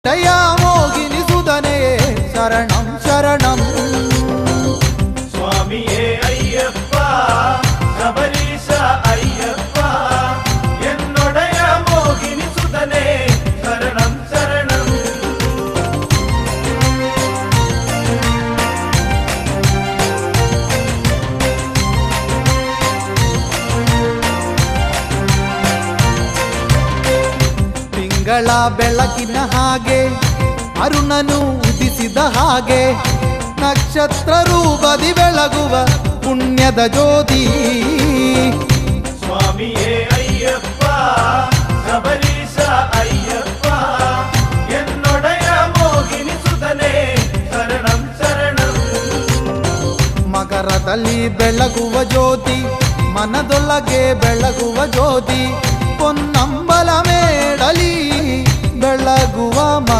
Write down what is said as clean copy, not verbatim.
ದಯಾ ಮೋಗಿನಿ ಸುಧನೆ ಶರಣಂ ಶರಣಂ ಸ್ವಾಮಿಯೇ ಅಯ್ಯಪ್ಪ ಶಬರೀಶ ಅಯ್ಯಪ್ಪ ಎನ್ನೊಡೆಯ ಮೋಗಿನಿ ಸುಧನೆ ಶರಣಂ ಶರಣಂ. ತಿಂಗಳ ಬೆಳಕಿನ ಹಾಗೆ ಅರುಣನು ಉದಿಸಿದ ಹಾಗೆ ನಕ್ಷತ್ರ ರೂಪದಿ ಬೆಳಗುವ ಪುಣ್ಯದ ಜ್ಯೋತಿ ಸ್ವಾಮಿಯೇ ಅಯ್ಯಪ್ಪ ಶಬರೀಶ ಅಯ್ಯಪ್ಪ ಎನ್ನೊಡೆಯ ಮೋಗಿನಿ ಸುಧನೆ ಶರಣಂ ಶರಣಂ. ಮಕರದಲ್ಲಿ ಬೆಳಗುವ ಜ್ಯೋತಿ ಮನದೊಳಗೆ ಬೆಳಗುವ ಜ್ಯೋತಿ ಪೊನ್ನಂಬಲ ಮೇಡಲಿ ಬೆಳಗುವ